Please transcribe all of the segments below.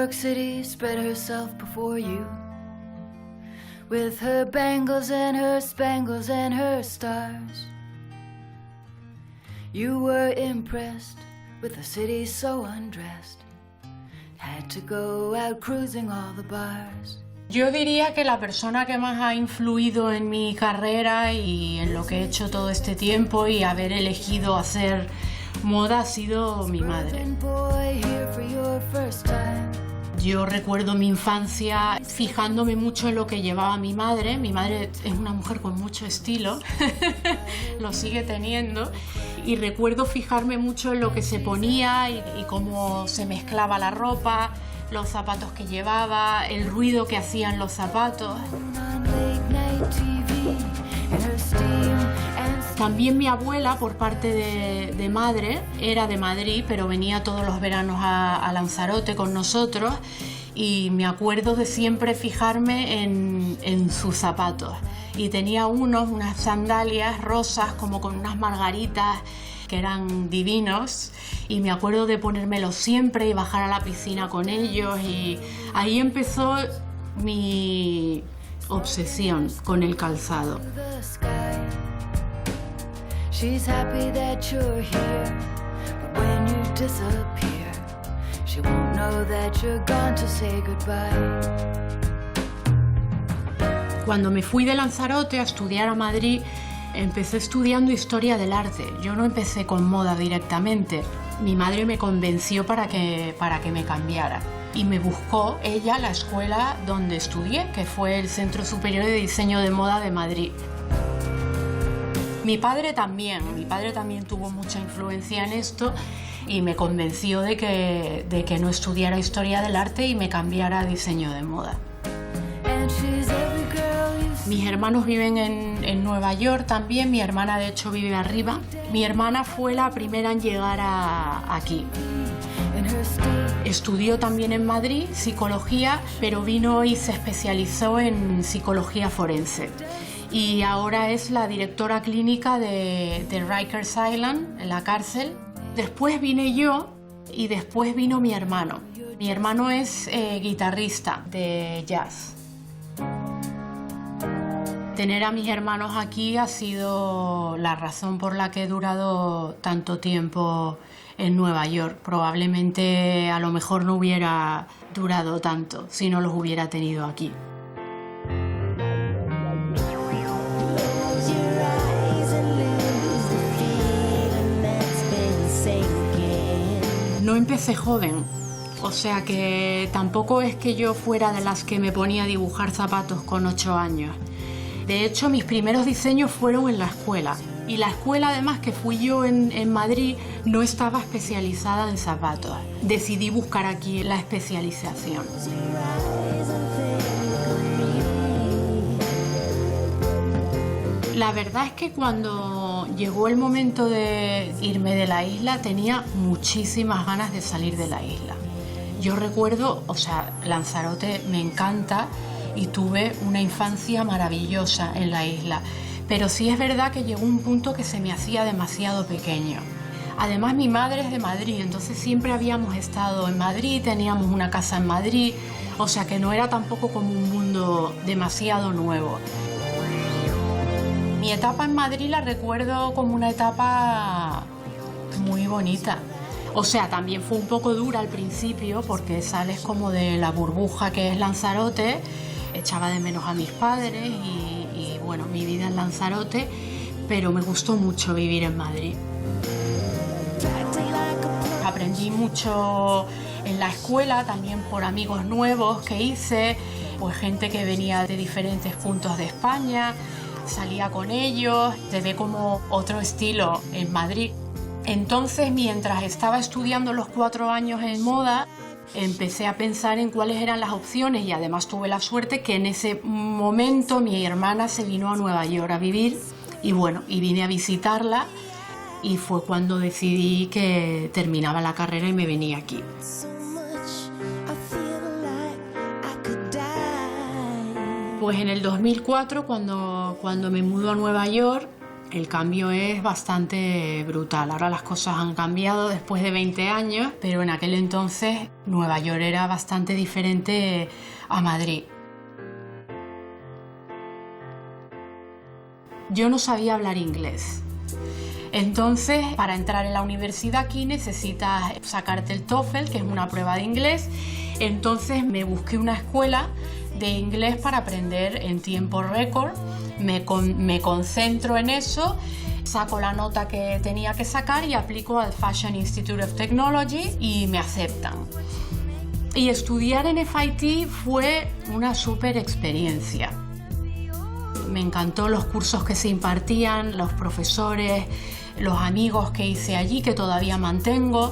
York City spread herself before you, with her bangles and her spangles and her stars. You were impressed with a city so undressed, had to go out cruising all the bars. Yo diría que la persona que más ha influido en mi carrera y en lo que he hecho todo este tiempo y haber elegido hacer moda ha sido mi madre. Yo recuerdo mi infancia fijándome mucho en lo que llevaba mi madre. Mi madre es una mujer con mucho estilo, lo sigue teniendo, y recuerdo fijarme mucho en lo que se ponía y cómo se mezclaba la ropa, los zapatos que llevaba, el ruido que hacían los zapatos. También mi abuela, por parte de madre, era de Madrid, pero venía todos los veranos a Lanzarote con nosotros, y me acuerdo de siempre fijarme en sus zapatos. Y tenía unas sandalias rosas como con unas margaritas que eran divinos, y me acuerdo de ponérmelos siempre y bajar a la piscina con ellos, y ahí empezó mi obsesión con el calzado. She's happy that you're here, but when you disappear, she won't know that you're gone to say goodbye. Cuando me fui de Lanzarote a estudiar a Madrid, empecé estudiando historia del arte. Yo no empecé con moda directamente. Mi madre me convenció para que me cambiara, y me buscó ella la escuela donde estudié, que fue el Centro Superior de Diseño de Moda de Madrid. Mi padre también tuvo mucha influencia en esto y me convenció de que no estudiara historia del arte y me cambiara a diseño de moda. Mis hermanos viven en Nueva York también, mi hermana de hecho vive arriba. Mi hermana fue la primera en llegar aquí. Estudió también en Madrid psicología, pero vino y se especializó en psicología forense. Y ahora es la directora clínica de Rikers Island, en la cárcel. Después vine yo y después vino mi hermano. Mi hermano es guitarrista de jazz. Tener a mis hermanos aquí ha sido la razón por la que he durado tanto tiempo en Nueva York. Probablemente a lo mejor no hubiera durado tanto si no los hubiera tenido aquí. No empecé joven, o sea que tampoco es que yo fuera de las que me ponía a dibujar zapatos con 8 años. De hecho, mis primeros diseños fueron en la escuela. Y la escuela, además, que fui yo en Madrid, no estaba especializada en zapatos. Decidí buscar aquí la especialización. La verdad es que cuando llegó el momento de irme de la isla, tenía muchísimas ganas de salir de la isla. Yo recuerdo, Lanzarote me encanta y tuve una infancia maravillosa en la isla, pero sí es verdad que llegó un punto que se me hacía demasiado pequeño. Además, mi madre es de Madrid, entonces siempre habíamos estado en Madrid, teníamos una casa en Madrid, o sea que no era tampoco como un mundo demasiado nuevo. Mi etapa en Madrid la recuerdo como una etapa muy bonita. O sea, también fue un poco dura al principio porque sales como de la burbuja que es Lanzarote. Echaba de menos a mis padres y bueno, mi vida en Lanzarote, pero me gustó mucho vivir en Madrid. Aprendí mucho en la escuela, también por amigos nuevos que hice, pues gente que venía de diferentes puntos de España. Salía con ellos, se ve como otro estilo en Madrid. Entonces, mientras estaba estudiando los 4 años en moda, empecé a pensar en cuáles eran las opciones y además tuve la suerte que en ese momento mi hermana se vino a Nueva York a vivir y bueno, y vine a visitarla y fue cuando decidí que terminaba la carrera y me venía aquí. Pues en el 2004, cuando me mudo a Nueva York, El cambio es bastante brutal. Ahora las cosas han cambiado después de 20 años, pero en aquel entonces Nueva York era bastante diferente a Madrid. Yo no sabía hablar inglés. Entonces, para entrar en la universidad aquí necesitas sacarte el TOEFL, que es una prueba de inglés. Entonces me busqué una escuela de inglés para aprender en tiempo récord. Me concentro en eso, saco la nota que tenía que sacar y aplico al Fashion Institute of Technology y me aceptan. Y estudiar en FIT fue una súper experiencia. Me encantó los cursos que se impartían, los profesores, los amigos que hice allí, que todavía mantengo.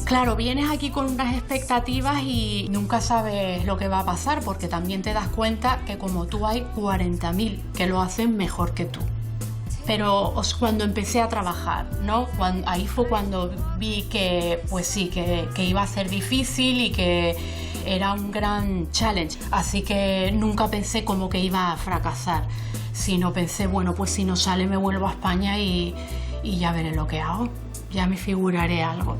Claro, vienes aquí con unas expectativas y nunca sabes lo que va a pasar, porque también te das cuenta que como tú hay 40.000 que lo hacen mejor que tú. Pero cuando empecé a trabajar, ¿no? Ahí fue cuando vi que, pues sí, que iba a ser difícil y que era un gran challenge. Así que nunca pensé como que iba a fracasar, sino pensé, bueno, pues si no sale me vuelvo a España y ya veré lo que hago. Ya me figuraré algo.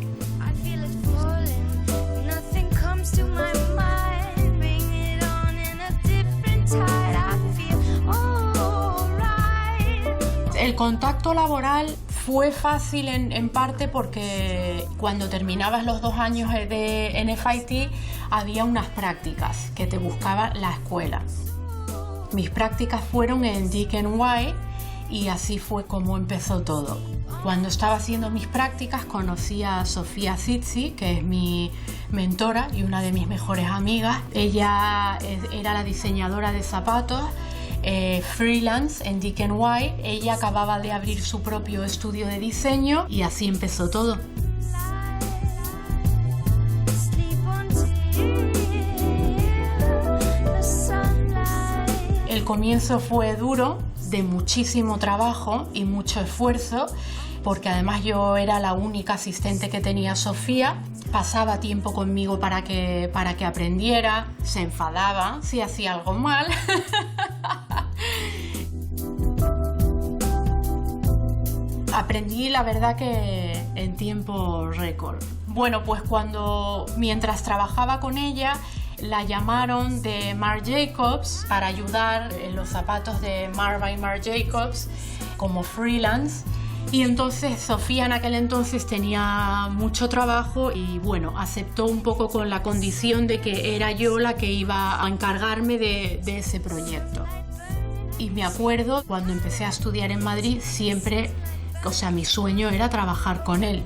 El contacto laboral fue fácil en parte porque cuando terminabas los 2 años en FIT había unas prácticas que te buscaba la escuela. Mis prácticas fueron en DKNY y así fue como empezó todo. Cuando estaba haciendo mis prácticas conocí a Sofía Zizzi, que es mi mentora y una de mis mejores amigas. Ella era la diseñadora de zapatos, freelance en DKNY. Ella acababa de abrir su propio estudio de diseño y así empezó todo. El comienzo fue duro, de muchísimo trabajo y mucho esfuerzo, porque además yo era la única asistente que tenía Sofía. Pasaba tiempo conmigo para que aprendiera, se enfadaba si hacía algo mal. Aprendí, la verdad, que en tiempo récord. Bueno, pues mientras trabajaba con ella, la llamaron de Marc Jacobs para ayudar en los zapatos de Marc by Marc Jacobs como freelance. Y entonces Sofía en aquel entonces tenía mucho trabajo y bueno, aceptó un poco con la condición de que era yo la que iba a encargarme de ese proyecto. Y me acuerdo, cuando empecé a estudiar en Madrid, siempre, mi sueño era trabajar con él.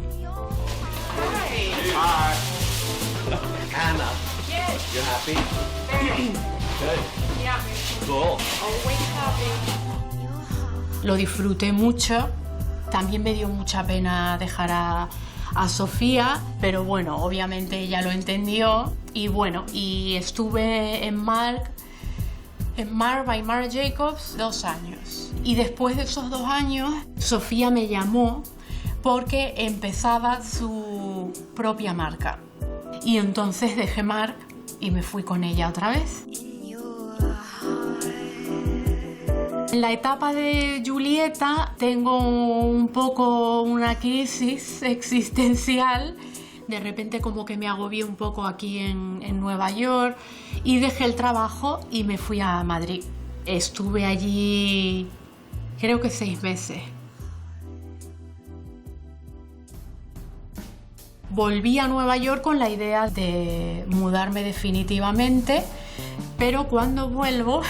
Anna, you happy? Good. Yeah. Cool. Lo disfruté mucho. También me dio mucha pena dejar a Sofía, pero bueno, obviamente ella lo entendió. Y bueno, y estuve en Marc by Marc Jacobs 2 años. Y después de esos 2 años, Sofía me llamó porque empezaba su propia marca. Y entonces dejé Marc y me fui con ella otra vez. En la etapa de Julieta tengo un poco una crisis existencial. De repente como que me agobié un poco aquí en Nueva York y dejé el trabajo y me fui a Madrid. Estuve allí creo que 6 meses. Volví a Nueva York con la idea de mudarme definitivamente, pero cuando vuelvo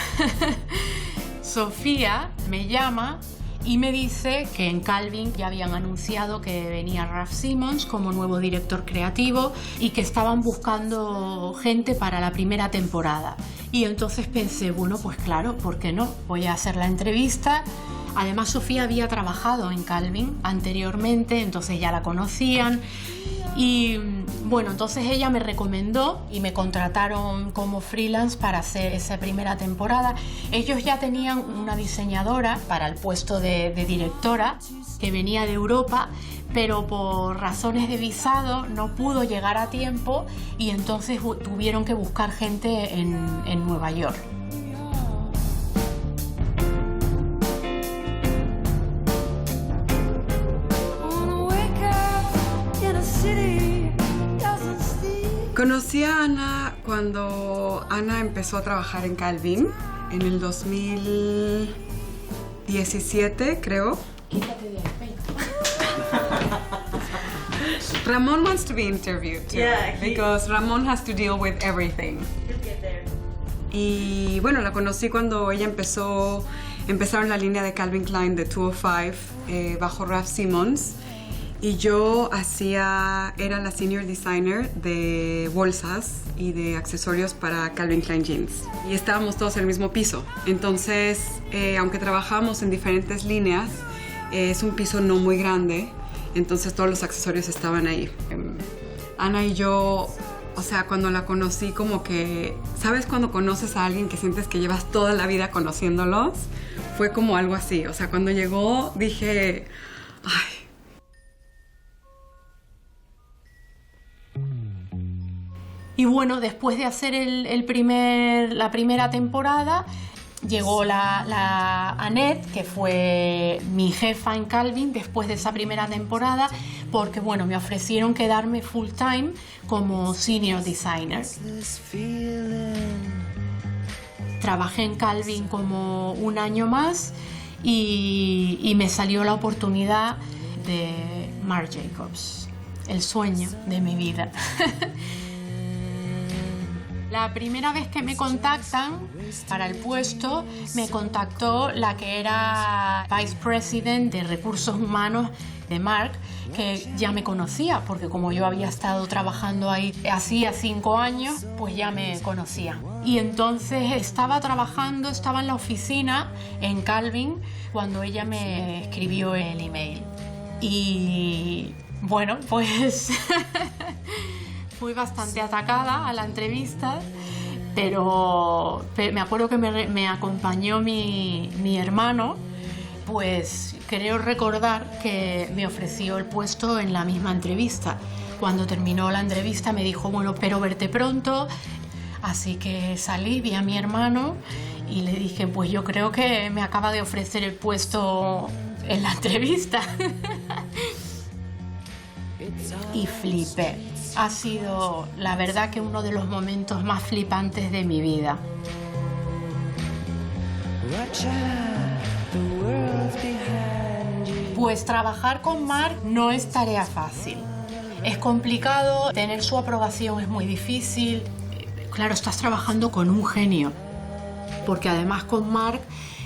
Sofía me llama y me dice que en Calvin ya habían anunciado que venía Raf Simons como nuevo director creativo y que estaban buscando gente para la primera temporada. Y entonces pensé, bueno, pues claro, ¿por qué no? Voy a hacer la entrevista. Además, Sofía había trabajado en Calvin anteriormente, entonces ya la conocían. Y bueno, entonces ella me recomendó y me contrataron como freelance para hacer esa primera temporada. Ellos ya tenían una diseñadora para el puesto de directora que venía de Europa, pero por razones de visado no pudo llegar a tiempo y entonces tuvieron que buscar gente en Nueva York. Conocí a Ana cuando Ana empezó a trabajar en Calvin en el 2017, creo. Quítate de ahí. Ramon wants to be interviewed too, because Ramon has to deal with everything. Y bueno, la conocí cuando ella empezaron la línea de Calvin Klein de 205 bajo Raf Simons. Y yo era la senior designer de bolsas y de accesorios para Calvin Klein Jeans. Y estábamos todos en el mismo piso. Entonces, aunque trabajábamos en diferentes líneas, es un piso no muy grande. Entonces todos los accesorios estaban ahí. Ana y yo, o sea, cuando la conocí, como que, ¿sabes cuando conoces a alguien que sientes que llevas toda la vida conociéndolos? Fue como algo así. O sea, cuando llegó dije, ay. Y bueno, después de hacer la primera temporada, llegó la Annette, que fue mi jefa en Calvin después de esa primera temporada, porque bueno, me ofrecieron quedarme full time como senior designer. Trabajé en Calvin como un año más y me salió la oportunidad de Marc Jacobs, el sueño de mi vida. La primera vez que me contactan para el puesto, me contactó la que era Vice President de Recursos Humanos de Marc, que ya me conocía, porque como yo había estado trabajando ahí hacía 5 años, pues ya me conocía. Y entonces estaba en la oficina en Calvin cuando ella me escribió el email. Y bueno, pues... Fui bastante atacada a la entrevista, pero me acuerdo que me acompañó mi hermano, pues creo recordar que me ofreció el puesto en la misma entrevista. Cuando terminó la entrevista me dijo, bueno, espero verte pronto, así que salí, vi a mi hermano y le dije, pues yo creo que me acaba de ofrecer el puesto en la entrevista. Y flipé. Ha sido, la verdad, que uno de los momentos más flipantes de mi vida. Pues trabajar con Marc no es tarea fácil. Es complicado, tener su aprobación es muy difícil. Claro, estás trabajando con un genio, porque además con Marc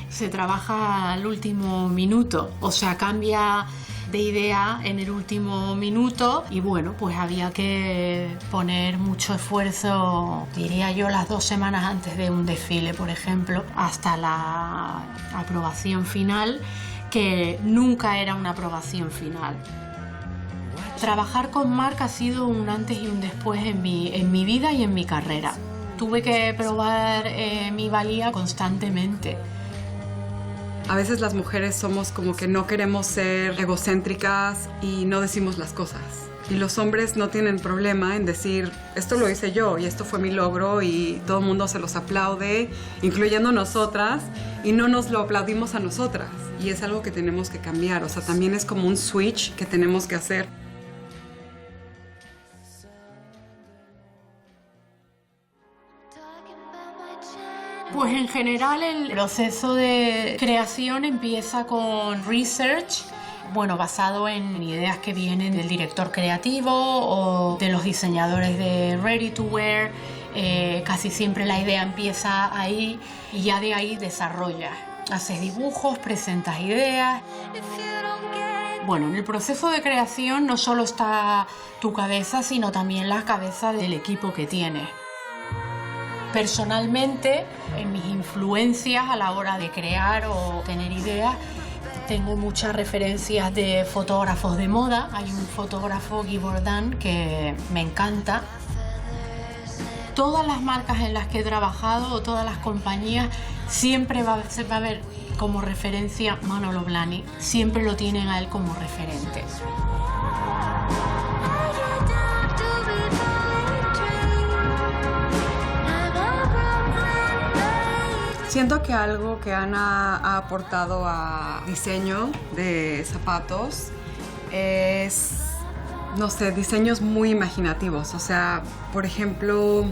se trabaja al último minuto, o sea, cambia de idea en el último minuto y bueno, pues había que poner mucho esfuerzo, diría yo, las 2 semanas antes de un desfile, por ejemplo, hasta la aprobación final, que nunca era una aprobación final. Trabajar con Marc ha sido un antes y un después en mi vida y en mi carrera. Tuve que probar mi valía constantemente. A veces las mujeres somos como que no queremos ser egocéntricas y no decimos las cosas. Y los hombres no tienen problema en decir, esto lo hice yo y esto fue mi logro y todo el mundo se los aplaude, incluyendo nosotras, y no nos lo aplaudimos a nosotras. Y es algo que tenemos que cambiar, o sea, también es como un switch que tenemos que hacer. Pues en general el proceso de creación empieza con research, bueno, basado en ideas que vienen del director creativo o de los diseñadores de ready to wear. Casi siempre la idea empieza ahí y ya de ahí desarrollas. Haces dibujos, presentas ideas. Bueno, en el proceso de creación no solo está tu cabeza, sino también la cabeza del equipo que tienes. Personalmente, en mis influencias a la hora de crear o tener ideas, tengo muchas referencias de fotógrafos de moda. Hay un fotógrafo, Guy Bourdin, que me encanta. Todas las marcas en las que he trabajado o todas las compañías siempre se va a ver como referencia Manolo Blahnik. Siempre lo tienen a él como referente. Siento que algo que Ana ha aportado a diseño de zapatos es no sé, diseños muy imaginativos. O sea, por ejemplo,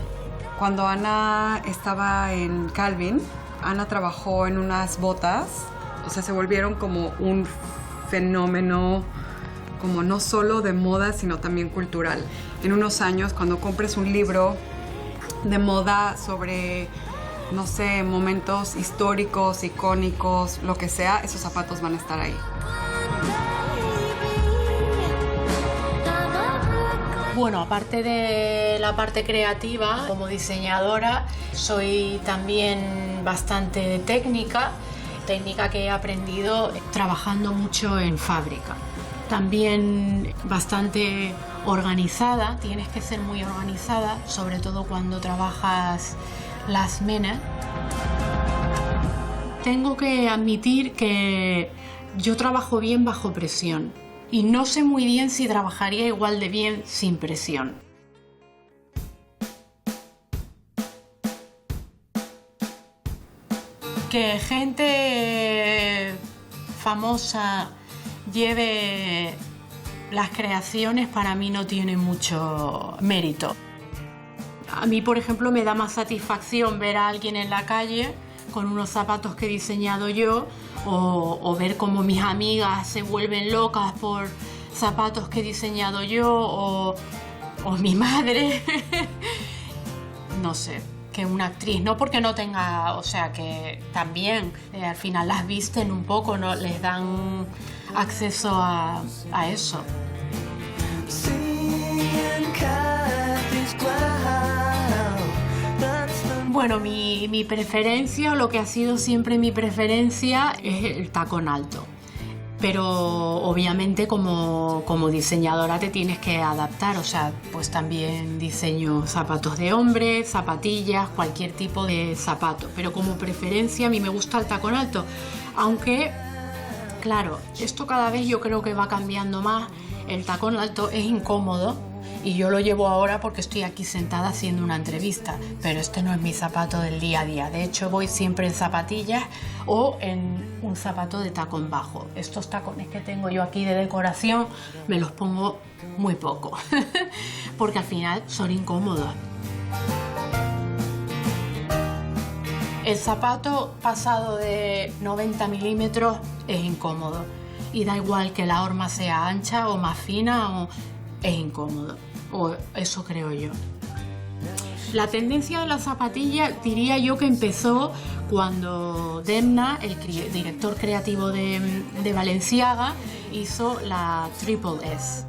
cuando Ana estaba en Calvin, Ana trabajó en unas botas, o sea, se volvieron como un fenómeno, como no solo de moda, sino también cultural. En unos años, cuando compres un libro de moda sobre, no sé, momentos históricos, icónicos, lo que sea, esos zapatos van a estar ahí. Bueno, aparte de la parte creativa, como diseñadora, soy también bastante técnica que he aprendido trabajando mucho en fábrica. También bastante organizada, tienes que ser muy organizada, sobre todo cuando trabajas last minute. Tengo que admitir que yo trabajo bien bajo presión y no sé muy bien si trabajaría igual de bien sin presión. Que gente famosa lleve las creaciones para mí no tiene mucho mérito. A mí, por ejemplo, me da más satisfacción ver a alguien en la calle con unos zapatos que he diseñado yo o ver cómo mis amigas se vuelven locas por zapatos que he diseñado yo o mi madre. No sé, que una actriz, no porque no tenga, o sea, que también al final las visten un poco, ¿no? Les dan acceso a eso. Bueno, mi preferencia, lo que ha sido siempre mi preferencia es el tacón alto. Pero obviamente como diseñadora te tienes que adaptar, o sea, pues también diseño zapatos de hombre, zapatillas, cualquier tipo de zapato. Pero como preferencia a mí me gusta el tacón alto, aunque, claro, esto cada vez yo creo que va cambiando más. El tacón alto es incómodo y yo lo llevo ahora porque estoy aquí sentada haciendo una entrevista, pero este no es mi zapato del día a día. De hecho, voy siempre en zapatillas o en un zapato de tacón bajo. Estos tacones que tengo yo aquí de decoración me los pongo muy poco porque al final son incómodos. El zapato pasado de 90 milímetros es incómodo y da igual que la horma sea ancha o más fina, es incómodo, o eso creo yo. La tendencia de la zapatilla diría yo que empezó cuando Demna, el director creativo de Balenciaga, hizo la Triple S.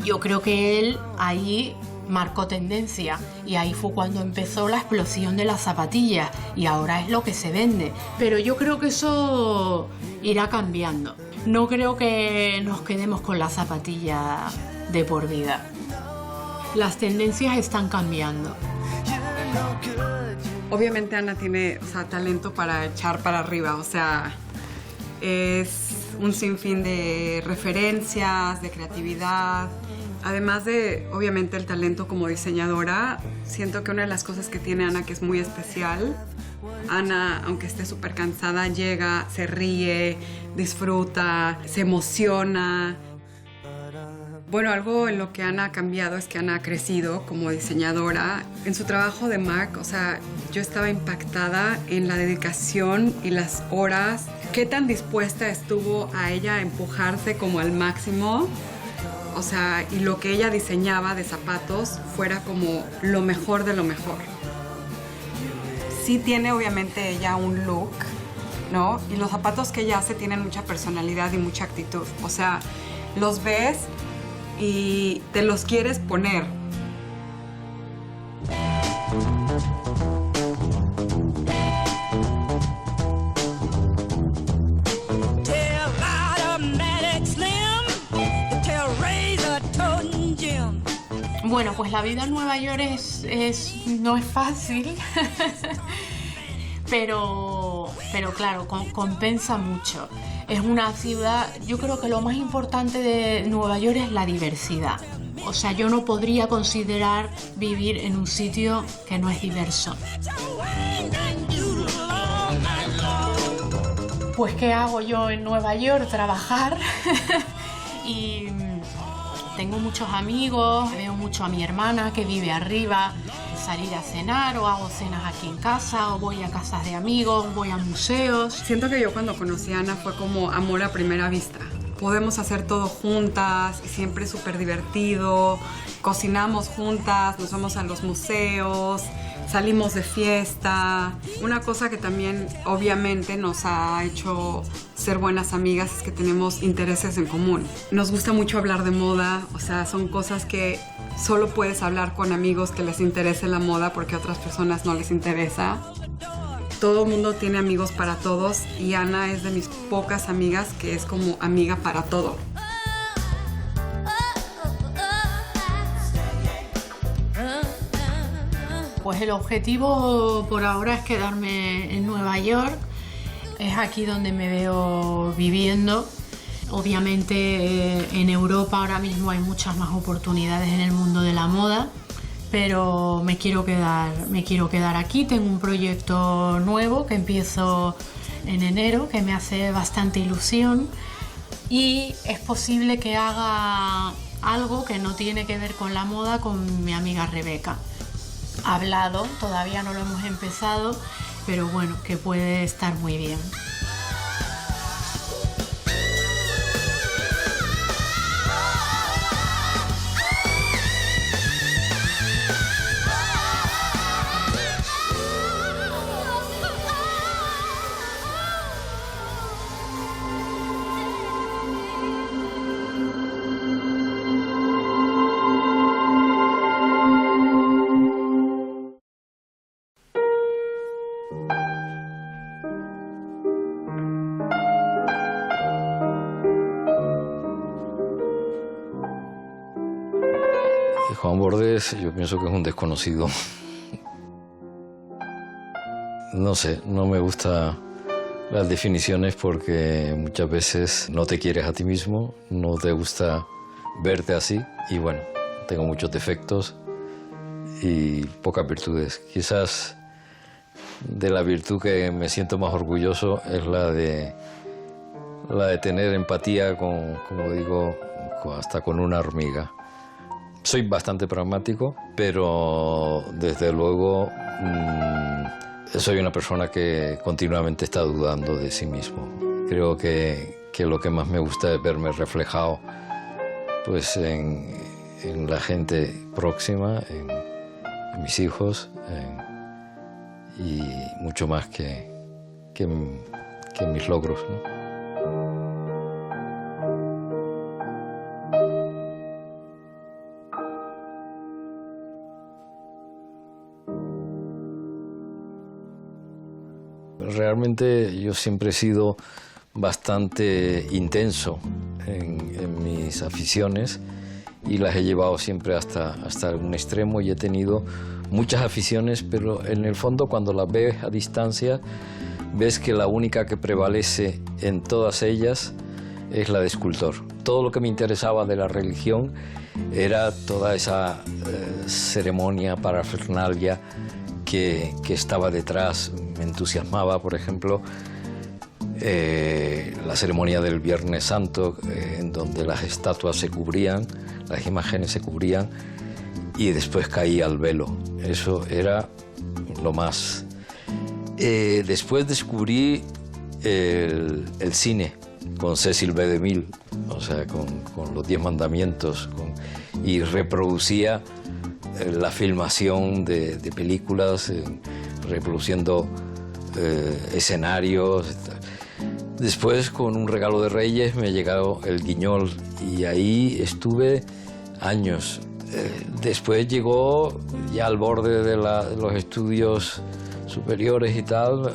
Yo creo que él ahí marcó tendencia y ahí fue cuando empezó la explosión de las zapatillas y ahora es lo que se vende. Pero yo creo que eso irá cambiando. No creo que nos quedemos con la zapatilla de por vida. Las tendencias están cambiando. Obviamente Ana tiene, o sea, talento para echar para arriba, o sea, es un sinfín de referencias, de creatividad. Además de, obviamente, el talento como diseñadora, siento que una de las cosas que tiene Ana que es muy especial, Ana, aunque esté súper cansada, llega, se ríe, disfruta, se emociona. Bueno, algo en lo que Ana ha cambiado es que Ana ha crecido como diseñadora. En su trabajo de Marc, o sea, yo estaba impactada en la dedicación y las horas. Qué tan dispuesta estuvo a ella a empujarse como al máximo. O sea, y lo que ella diseñaba de zapatos fuera como lo mejor de lo mejor. Sí tiene obviamente ella un look, ¿no? Y los zapatos que ella hace tienen mucha personalidad y mucha actitud. O sea, los ves y te los quieres poner. Bueno, pues la vida en Nueva York no es fácil, pero claro, compensa mucho. Es una ciudad, yo creo que lo más importante de Nueva York es la diversidad. O sea, yo no podría considerar vivir en un sitio que no es diverso. Pues, ¿qué hago yo en Nueva York? Trabajar y Tengo muchos amigos, veo mucho a mi hermana que vive arriba, salir a cenar o hago cenas aquí en casa o voy a casas de amigos, voy a museos. Siento que yo cuando conocí a Ana fue como amor a primera vista. Podemos hacer todo juntas y siempre es súper divertido. Cocinamos juntas, nos vamos a los museos, salimos de fiesta. Una cosa que también obviamente nos ha hecho ser buenas amigas es que tenemos intereses en común. Nos gusta mucho hablar de moda, o sea, son cosas que solo puedes hablar con amigos que les interese la moda porque a otras personas no les interesa. Todo el mundo tiene amigos para todos y Ana es de mis pocas amigas que es como amiga para todo. Pues el objetivo por ahora es quedarme en Nueva York. Es aquí donde me veo viviendo. Obviamente en Europa ahora mismo hay muchas más oportunidades en el mundo de la moda, pero me quiero quedar aquí. Tengo un proyecto nuevo que empiezo en enero, que me hace bastante ilusión, y es posible que haga algo que no tiene que ver con la moda con mi amiga Rebeca. Hablado, todavía no lo hemos empezado, pero bueno, que puede estar muy bien. Juan Bordes, yo pienso que es un desconocido. No sé, no me gustan las definiciones porque muchas veces no te quieres a ti mismo, no te gusta verte así y bueno, tengo muchos defectos y pocas virtudes. Quizás de la virtud que me siento más orgulloso es la de tener empatía con, como digo, hasta con una hormiga. Soy bastante pragmático, pero desde luego soy una persona que continuamente está dudando de sí mismo. Creo que lo que más me gusta es verme reflejado pues, en la gente próxima, en mis hijos, y mucho más que en mis logros, ¿no? Realmente yo siempre he sido bastante intenso en mis aficiones y las he llevado siempre hasta un extremo y he tenido muchas aficiones, pero en el fondo cuando las ves a distancia ves que la única que prevalece en todas ellas es la de escultor. Todo lo que me interesaba de la religión era toda esa ceremonia, parafernalia que estaba detrás. Me entusiasmaba, por ejemplo, la ceremonia del Viernes Santo, en donde las estatuas se cubrían, las imágenes se cubrían y después caía el velo. Eso era lo más. Después descubrí el cine con Cecil B. DeMille, o sea, con los 10 mandamientos, y reproducía la filmación de películas, reproduciendo escenarios. Después, con Un regalo de Reyes, me ha llegado El Guiñol y ahí estuve años. Después llegó, ya al borde de los estudios superiores y tal,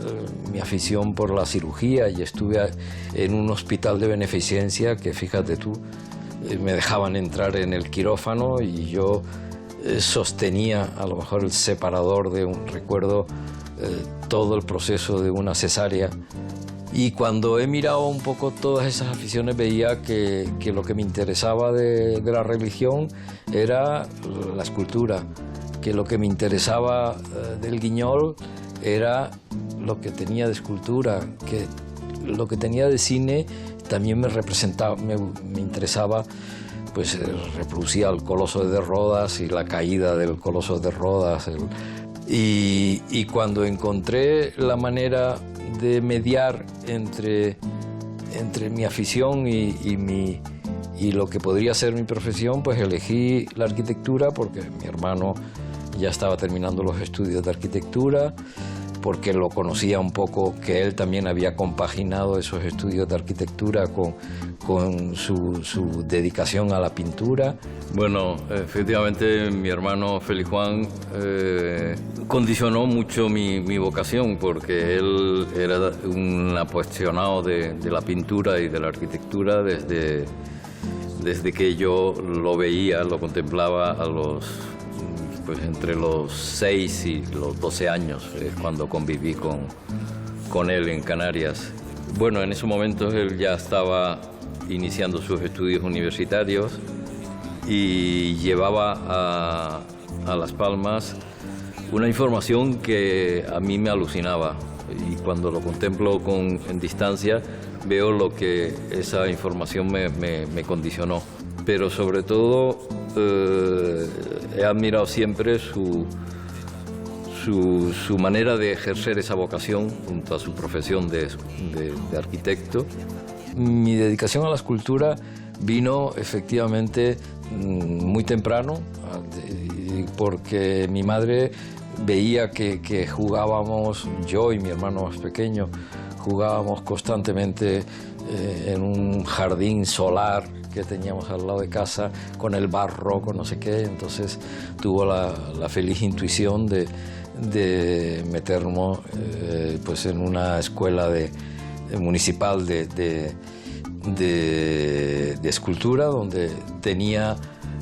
mi afición por la cirugía, y estuve en un hospital de beneficencia que, fíjate tú, me dejaban entrar en el quirófano y yo sostenía a lo mejor el separador de un recuerdo, todo el proceso de una cesárea. Y cuando he mirado un poco todas esas aficiones veía que lo que me interesaba de la religión era la escultura, que lo que me interesaba del Guiñol era lo que tenía de escultura, que lo que tenía de cine también me representaba, me interesaba pues reproducía el Coloso de Rodas y la caída del Coloso de Rodas. Y cuando encontré la manera de mediar entre mi afición y lo que podría ser mi profesión, pues elegí la arquitectura porque mi hermano ya estaba terminando los estudios de arquitectura, porque lo conocía un poco, que él también había compaginado esos estudios de arquitectura con su dedicación a la pintura. Bueno, efectivamente mi hermano Félix Juan condicionó mucho mi vocación, porque él era un apasionado de la pintura y de la arquitectura desde que yo lo veía, lo contemplaba pues entre los 6 y los 12 años, es cuando conviví con él en Canarias. Bueno, en esos momentos él ya estaba iniciando sus estudios universitarios y llevaba a Las Palmas una información que a mí me alucinaba, y cuando lo contemplo en distancia veo lo que esa información me condicionó. Pero sobre todo he admirado siempre su manera de ejercer esa vocación junto a su profesión de arquitecto. Mi dedicación a la escultura vino efectivamente muy temprano, porque mi madre veía que jugábamos, yo y mi hermano más pequeño, jugábamos constantemente en un jardín solar que teníamos al lado de casa, con el barro, con no sé qué. Entonces tuvo la feliz intuición de meternos pues en una escuela municipal de escultura, donde tenía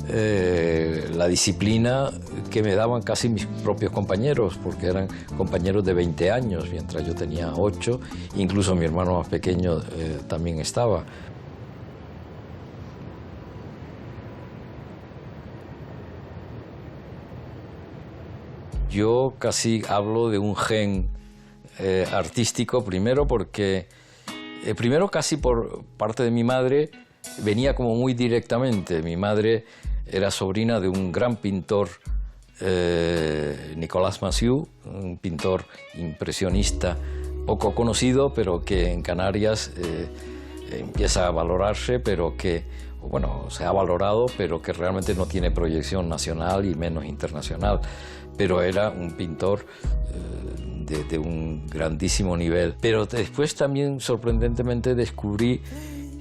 la disciplina que me daban casi mis propios compañeros, porque eran compañeros de 20 años, mientras yo tenía 8, incluso mi hermano más pequeño también estaba. Yo casi hablo de un gen artístico, primero casi por parte de mi madre, venía como muy directamente. Mi madre era sobrina de un gran pintor, Nicolas Massieu, un pintor impresionista poco conocido, pero que en Canarias empieza a valorarse, pero que, bueno, se ha valorado, pero que realmente no tiene proyección nacional y menos internacional. Pero era un pintor de un grandísimo nivel. Pero después también, sorprendentemente, descubrí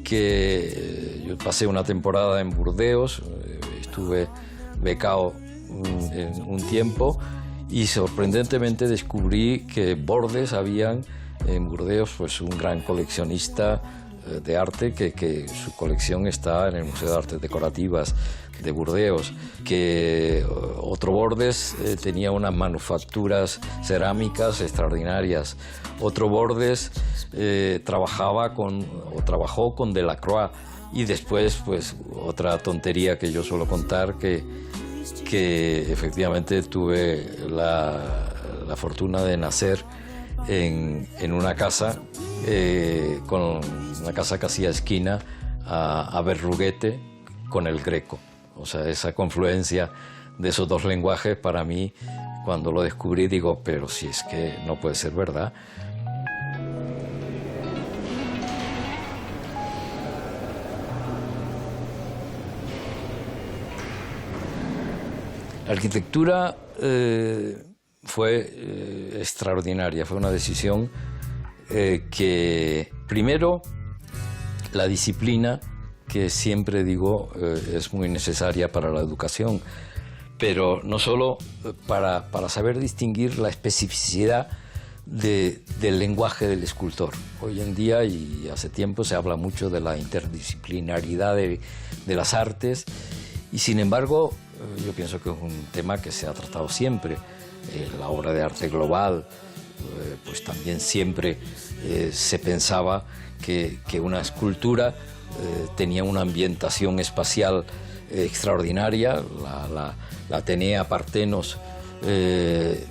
que yo pasé una temporada en Burdeos, estuve becado un tiempo, y sorprendentemente descubrí que Bordes en Burdeos, pues un gran coleccionista de arte, que su colección está en el Museo de Artes Decorativas de Burdeos, que otro Bordes tenía unas manufacturas cerámicas extraordinarias. Otro Bordes trabajó con Delacroix. Y después, pues, otra tontería que yo suelo contar, que efectivamente tuve la fortuna de nacer en una casa, con una casa que hacía esquina a Berruguete con el Greco. O sea, esa confluencia de esos dos lenguajes, para mí, cuando lo descubrí, digo, pero si es que no puede ser verdad. La arquitectura fue extraordinaria, fue una decisión que, primero, la disciplina, que siempre digo es muy necesaria para la educación, pero no solo para saber distinguir la especificidad del lenguaje del escultor. Hoy en día, y hace tiempo, se habla mucho de la interdisciplinaridad de las artes, y sin embargo, yo pienso que es un tema que se ha tratado siempre. La obra de arte global, pues también siempre se pensaba que una escultura tenía una ambientación espacial extraordinaria. La Atenea Parthenos,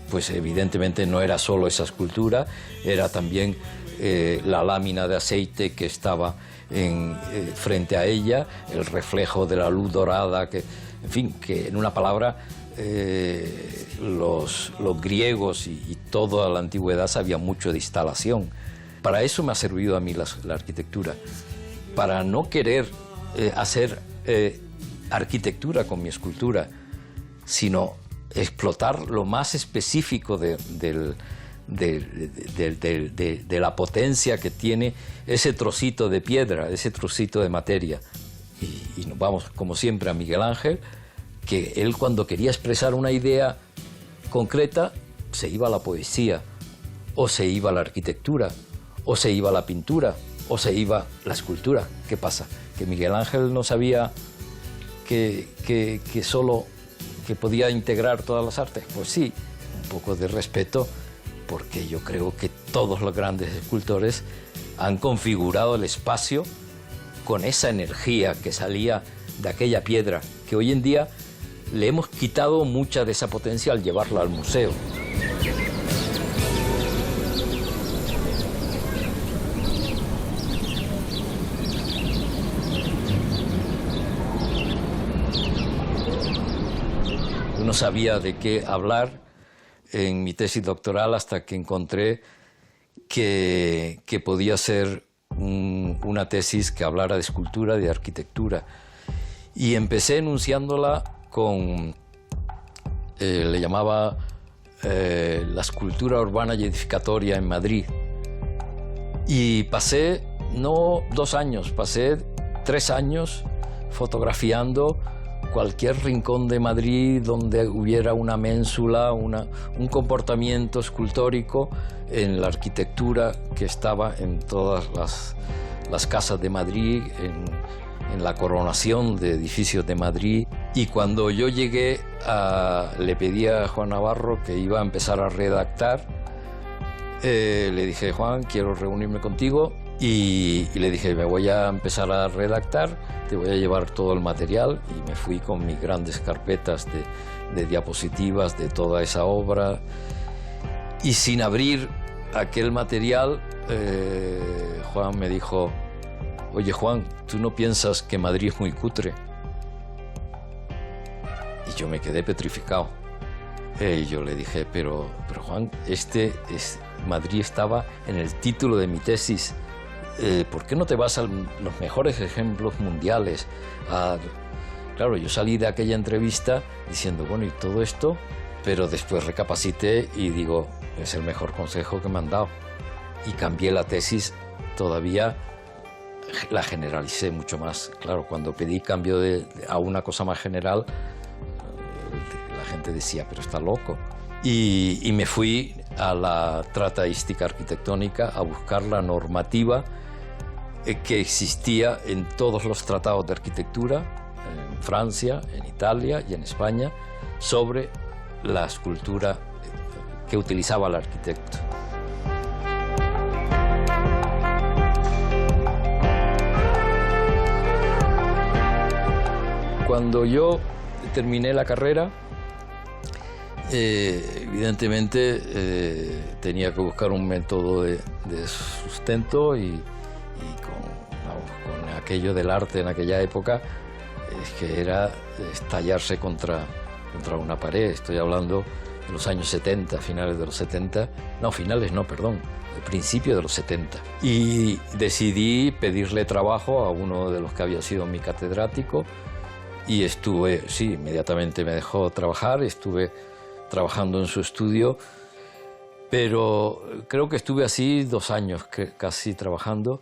pues evidentemente no era solo esa escultura, era también la lámina de aceite que estaba frente a ella, el reflejo de la luz dorada, en fin, que en una palabra los griegos y toda la antigüedad sabían mucho de instalación. Para eso me ha servido a mí la arquitectura, para no querer hacer arquitectura con mi escultura, sino explotar lo más específico de la potencia que tiene ese trocito de piedra, ese trocito de materia. Y nos vamos, como siempre, a Miguel Ángel, que él, cuando quería expresar una idea concreta, se iba a la poesía, o se iba a la arquitectura, o se iba a la pintura, o se iba a la escultura. ¿Qué pasa? ¿Que Miguel Ángel no sabía que podía integrar todas las artes? Pues sí, un poco de respeto, porque yo creo que todos los grandes escultores han configurado el espacio con esa energía que salía de aquella piedra, que hoy en día le hemos quitado mucha de esa potencia al llevarla al museo. No sabía de qué hablar en mi tesis doctoral hasta que encontré que podía ser una tesis que hablara de escultura, de arquitectura. Y empecé enunciándola con, le llamaba la escultura urbana y edificatoria en Madrid. Y pasé, no 2 años, pasé 3 años fotografiando cualquier rincón de Madrid donde hubiera una ménsula, un comportamiento escultórico en la arquitectura que estaba en todas las casas de Madrid, en la coronación de edificios de Madrid. Y cuando yo llegué, le pedí a Juan Navarro que iba a empezar a redactar. Le dije: Juan, quiero reunirme contigo. Y le dije: me voy a empezar a redactar, te voy a llevar todo el material. Y me fui con mis grandes carpetas de diapositivas de toda esa obra. Y sin abrir aquel material, Juan me dijo: oye, Juan, ¿tú no piensas que Madrid es muy cutre? Y yo me quedé petrificado. Y yo le dije: pero Juan, Madrid estaba en el título de mi tesis. ¿Por qué no te vas a los mejores ejemplos mundiales? Claro, yo salí de aquella entrevista diciendo: bueno, y todo esto, pero después recapacité y digo: es el mejor consejo que me han dado. Y cambié la tesis, todavía la generalicé mucho más. Claro, cuando pedí cambio a una cosa más general, la gente decía: pero está loco. Y me fui a la trataística arquitectónica a buscar la normativa que existía en todos los tratados de arquitectura, en Francia, en Italia y en España, sobre la escultura que utilizaba el arquitecto. Cuando yo terminé la carrera, evidentemente tenía que buscar un método de sustento y con aquello del arte en aquella época, es que era estallarse contra una pared. Estoy hablando de los años 70, finales de los 70, no, finales no, perdón, el principio de los 70. Y decidí pedirle trabajo a uno de los que había sido mi catedrático y estuve, sí, inmediatamente me dejó trabajar, estuve trabajando en su estudio, pero creo que estuve así 2 años casi trabajando,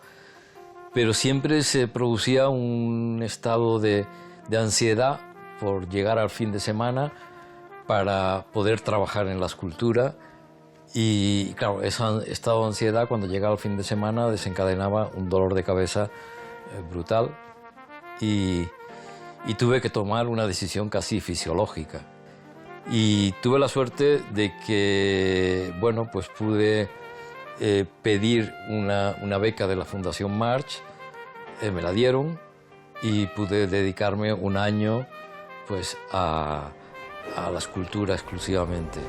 pero siempre se producía un estado de ansiedad por llegar al fin de semana para poder trabajar en la escultura. Y claro, ese estado de ansiedad, cuando llegaba el fin de semana, desencadenaba un dolor de cabeza brutal y tuve que tomar una decisión casi fisiológica. Y tuve la suerte de que, bueno, pues pude pedir una beca de la Fundación March, me la dieron y pude dedicarme 1 año pues a la escultura exclusivamente.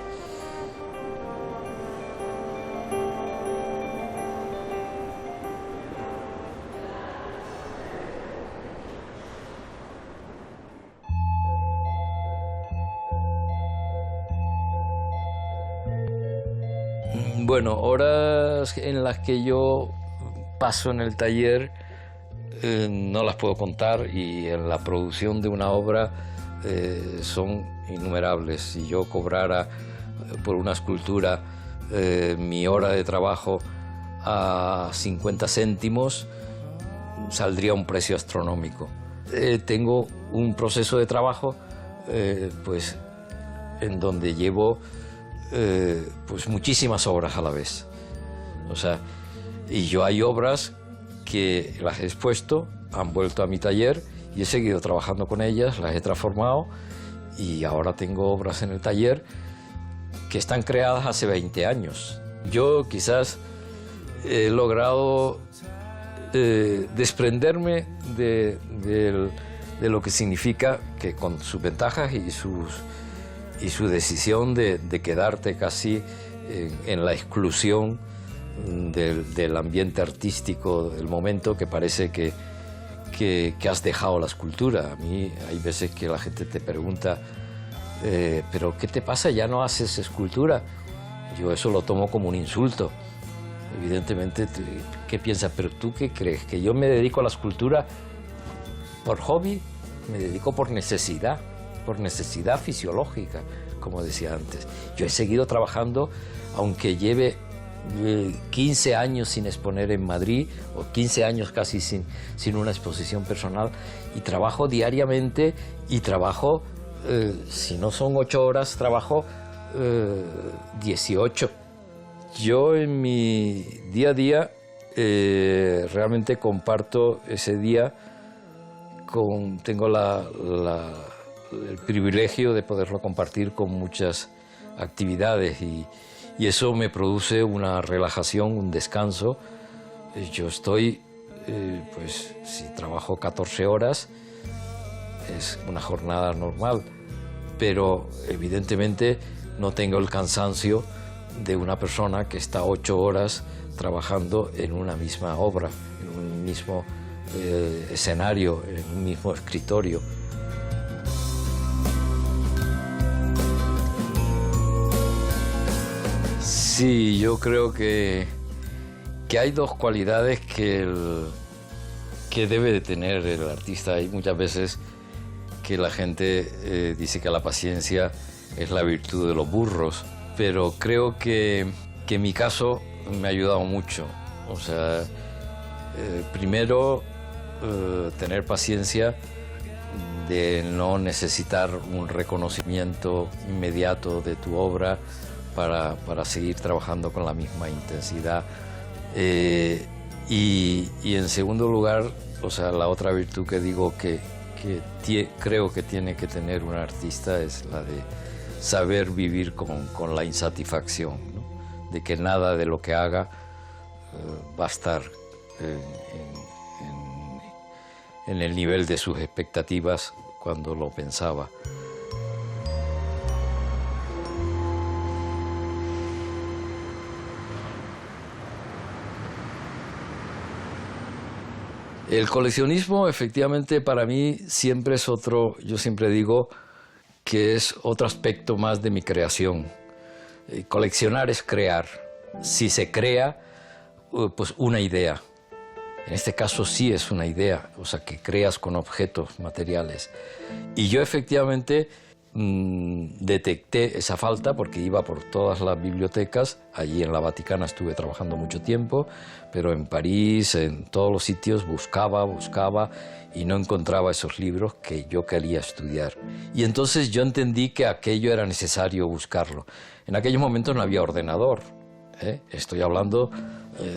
Bueno, horas en las que yo paso en el taller no las puedo contar, y en la producción de una obra son innumerables. Si yo cobrara por una escultura mi hora de trabajo a 50 céntimos, saldría un precio astronómico. Tengo un proceso de trabajo pues en donde llevo pues muchísimas obras a la vez. O sea, y yo hay obras que las he expuesto, han vuelto a mi taller y he seguido trabajando con ellas, las he transformado, y ahora tengo obras en el taller que están creadas hace 20 años. Yo quizás he logrado desprenderme de lo que significa, que con sus ventajas y su decisión de quedarte casi en la exclusión del ambiente artístico del momento, que parece que has dejado la escultura. A mí hay veces que la gente te pregunta, ¿pero qué te pasa? ¿Ya no haces escultura? Yo eso lo tomo como un insulto. Evidentemente, ¿qué piensas? ¿Pero tú qué crees? ¿Que yo me dedico a la escultura por hobby? Me dedico por necesidad fisiológica, como decía antes. Yo he seguido trabajando, aunque lleve 15 años sin exponer en Madrid, o 15 años casi sin una exposición personal, y trabajo diariamente, y trabajo, si no son 8 horas, trabajo 18. Yo en mi día a día realmente comparto ese día tengo el privilegio de poderlo compartir con muchas actividades, y eso me produce una relajación, un descanso. Yo estoy, pues si trabajo 14 horas, es una jornada normal, pero evidentemente no tengo el cansancio de una persona que está 8 horas trabajando en una misma obra, en un mismo escenario, en un mismo escritorio. Sí, yo creo que hay dos cualidades que debe de tener el artista. Hay muchas veces que la gente dice que la paciencia es la virtud de los burros, pero creo que en mi caso me ha ayudado mucho. O sea, primero, tener paciencia de no necesitar un reconocimiento inmediato de tu obra para seguir trabajando con la misma intensidad. Y en segundo lugar, o sea, la otra virtud que digo que creo que tiene que tener un artista es la de saber vivir con la insatisfacción, ¿no? De que nada de lo que haga va a estar en el nivel de sus expectativas cuando lo pensaba. El coleccionismo, efectivamente, para mí siempre es otro, yo siempre digo que es otro aspecto más de mi creación. Coleccionar es crear. Si se crea, pues una idea. En este caso sí es una idea, o sea, que creas con objetos materiales. Y yo efectivamente detecté esa falta porque iba por todas las bibliotecas. Allí en la Vaticana estuve trabajando mucho tiempo, pero en París, en todos los sitios, buscaba y no encontraba esos libros que yo quería estudiar. Y entonces yo entendí que aquello era necesario buscarlo. En aquellos momentos no había ordenador, Estoy hablando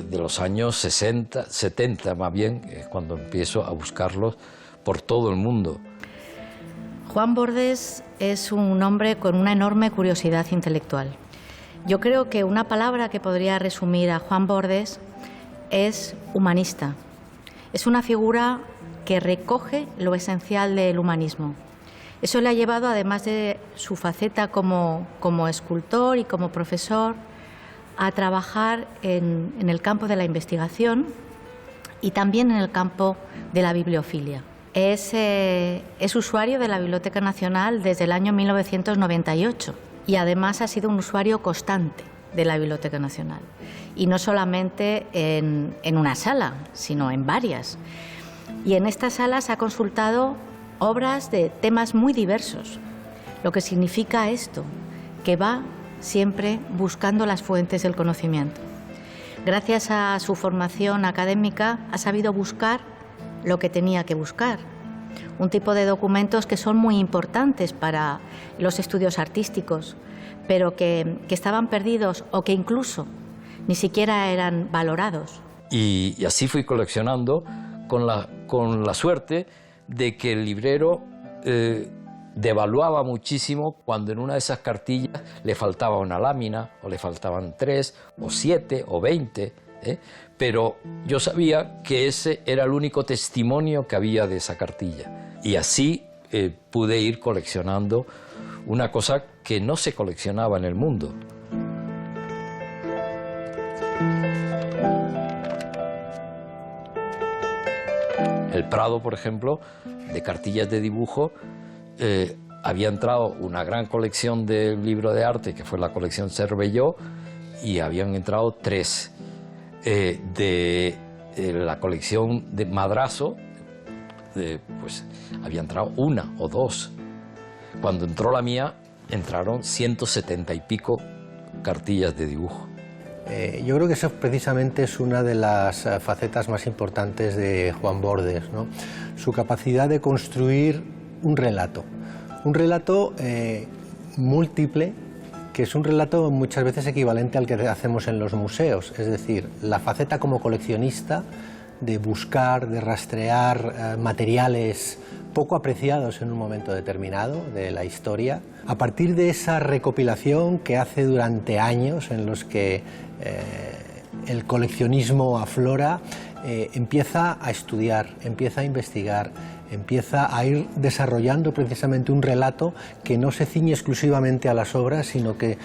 de los años 60, 70 más bien, cuando empiezo a buscarlos por todo el mundo. Juan Bordes es un hombre con una enorme curiosidad intelectual. Yo creo que una palabra que podría resumir a Juan Bordes es humanista. Es una figura que recoge lo esencial del humanismo. Eso le ha llevado, además de su faceta como escultor y como profesor, a trabajar en el campo de la investigación y también en el campo de la bibliofilia. Es usuario de la Biblioteca Nacional desde el año 1998 y además ha sido un usuario constante. de la Biblioteca Nacional. Y no solamente en una sala, sino en varias. Y en estas salas ha consultado obras de temas muy diversos, lo que significa esto, que va siempre buscando las fuentes del conocimiento. Gracias a su formación académica ha sabido buscar lo que tenía que buscar, un tipo de documentos que son muy importantes para los estudios artísticos, pero que estaban perdidos o que incluso ni siquiera eran valorados. Y así fui coleccionando con la suerte de que el librero devaluaba muchísimo cuando en una de esas cartillas le faltaba una lámina, o le faltaban 3, o 7, o 20, pero yo sabía que ese era el único testimonio que había de esa cartilla. Y así pude ir coleccionando una cosa que no se coleccionaba en el mundo. El Prado, por ejemplo, de cartillas de dibujo, había entrado una gran colección de libros de arte, que fue la colección Cervelló, y habían entrado 3. De la colección de Madrazo, pues había entrado 1 o 2. Cuando entró la mía, entraron 170 y pico cartillas de dibujo. Yo creo que eso precisamente es una de las facetas más importantes de Juan Bordes, ¿no? Su capacidad de construir un relato múltiple, que es un relato muchas veces equivalente al que hacemos en los museos, es decir, la faceta como coleccionista de buscar, de rastrear materiales poco apreciados en un momento determinado de la historia. A partir de esa recopilación que hace durante años en los que el coleccionismo aflora, empieza a estudiar, empieza a investigar, empieza a ir desarrollando precisamente un relato que no se ciñe exclusivamente a las obras, sino que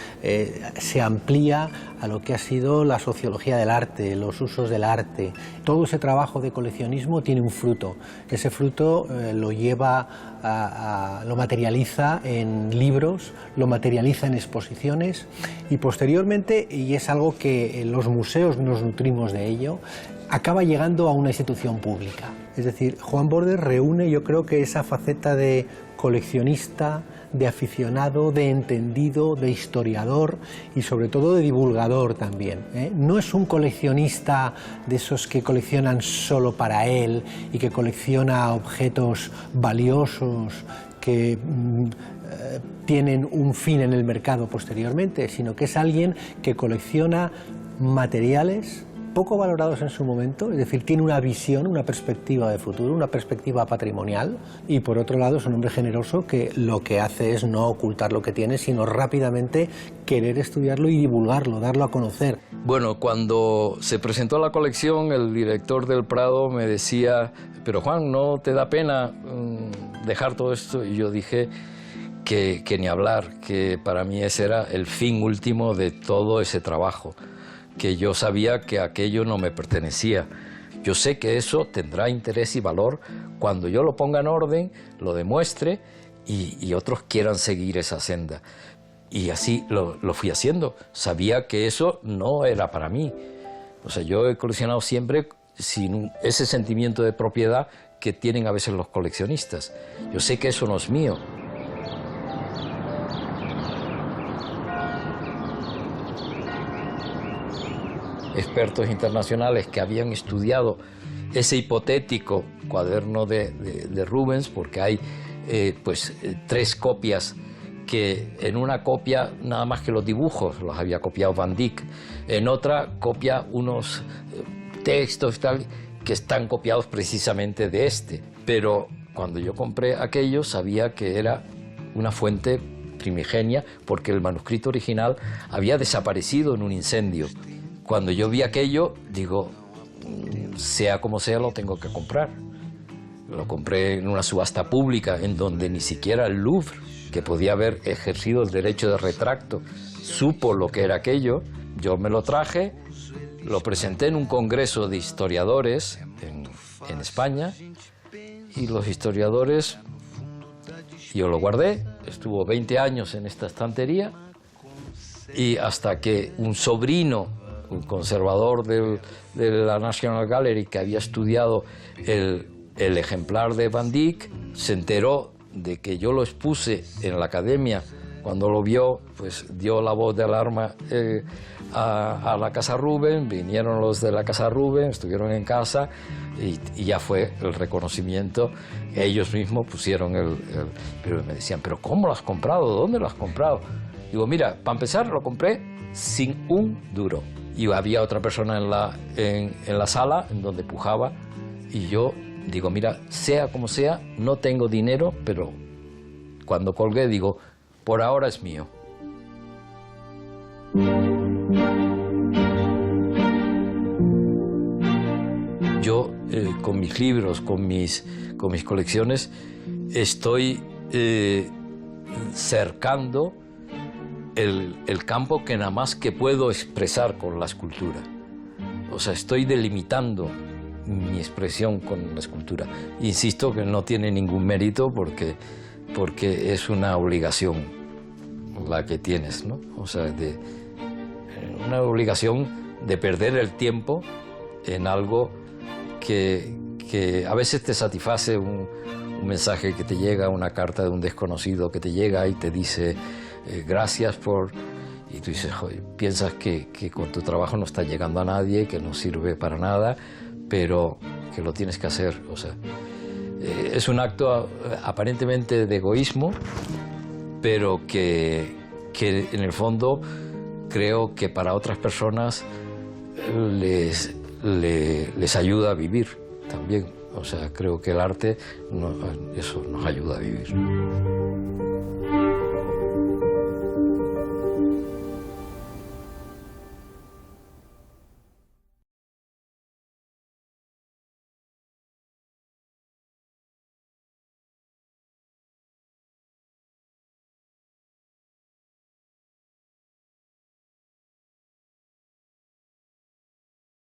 se amplía a lo que ha sido la sociología del arte, los usos del arte. Todo ese trabajo de coleccionismo tiene un fruto. Ese fruto lo lleva lo materializa en libros, lo materializa en exposiciones y posteriormente, y es algo que los museos nos nutrimos de ello, acaba llegando a una institución pública. Es decir, Juan Bordes reúne, yo creo que esa faceta de coleccionista, de aficionado, de entendido, de historiador y sobre todo de divulgador también, ¿eh? No es un coleccionista de esos que coleccionan solo para él y que colecciona objetos valiosos que tienen un fin en el mercado posteriormente, sino que es alguien que colecciona materiales poco valorados en su momento, es decir, tiene una visión, una perspectiva de futuro, una perspectiva patrimonial, y por otro lado es un hombre generoso que lo que hace es no ocultar lo que tiene, sino rápidamente querer estudiarlo y divulgarlo, darlo a conocer. Bueno, cuando se presentó la colección, el director del Prado me decía, pero Juan, ¿no te da pena dejar todo esto? Y yo dije que ni hablar, que para mí ese era el fin último de todo ese trabajo, que yo sabía que aquello no me pertenecía. Yo sé que eso tendrá interés y valor cuando yo lo ponga en orden, lo demuestre y otros quieran seguir esa senda. Y así lo fui haciendo. Sabía que eso no era para mí. O sea, yo he coleccionado siempre sin ese sentimiento de propiedad que tienen a veces los coleccionistas. Yo sé que eso no es mío. Expertos internacionales que habían estudiado ese hipotético cuaderno de Rubens, porque hay 3 copias, que en una copia nada más que los dibujos los había copiado Van Dyck, en otra copia unos textos y tal que están copiados precisamente de este, pero cuando yo compré aquello sabía que era una fuente primigenia porque el manuscrito original había desaparecido en un incendio. Cuando yo vi aquello, digo, sea como sea, lo tengo que comprar. Lo compré en una subasta pública en donde ni siquiera el Louvre, que podía haber ejercido el derecho de retracto, supo lo que era aquello. Yo me lo traje, lo presenté en un congreso de historiadores en España y los historiadores, yo lo guardé, estuvo 20 años en esta estantería Y hasta que un sobrino, un conservador de la National Gallery, que había estudiado el ejemplar de Van Dyck, se enteró de que yo lo expuse en la academia. Cuando lo vio, pues dio la voz de alarma a la Casa Rubens. Vinieron los de la Casa Rubens, estuvieron en casa y ya fue el reconocimiento. Ellos mismos pusieron pero me decían, ¿pero cómo lo has comprado? ¿Dónde lo has comprado? Digo, mira, para empezar lo compré sin un duro. Y había otra persona en la sala en donde pujaba y yo digo, mira, sea como sea, no tengo dinero, pero cuando colgué digo, por ahora es mío. Yo con mis libros, con mis colecciones, estoy cercando el campo que nada más que puedo expresar con la escultura. O sea, estoy delimitando mi expresión con la escultura. Insisto que no tiene ningún mérito porque es una obligación la que tienes, ¿no? O sea, una obligación de perder el tiempo en algo que a veces te satisface un mensaje que te llega, una carta de un desconocido que te llega y te dice gracias por... Y tú dices, joder, piensas que con tu trabajo no está llegando a nadie, que no sirve para nada, pero que lo tienes que hacer. O sea, es un acto aparentemente de egoísmo, pero que en el fondo creo que para otras personas les ayuda a vivir también. O sea, creo que el arte eso nos ayuda a vivir.